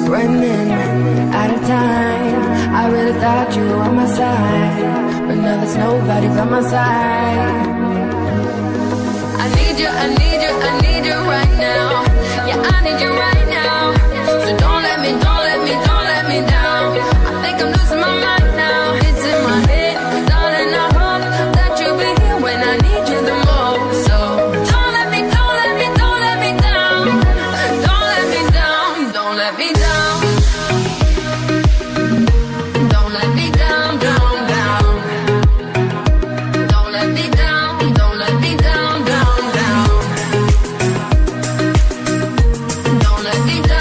running out of time. I really thought you were on my side, but now there's nobody by my side. I need you, I need you, I need you right now. Yeah, I need you right now. So don't let me, don't let me, don't let me down. I think I'm losing my mind now. It's in my head, darling, I hope that you'll be here when I need you the most. So don't let me, don't let me, don't let me down. Don't let me down, don't let me down. Don't let me down, down, down. Don't let me down, don't let me down, down, down. Don't let me down.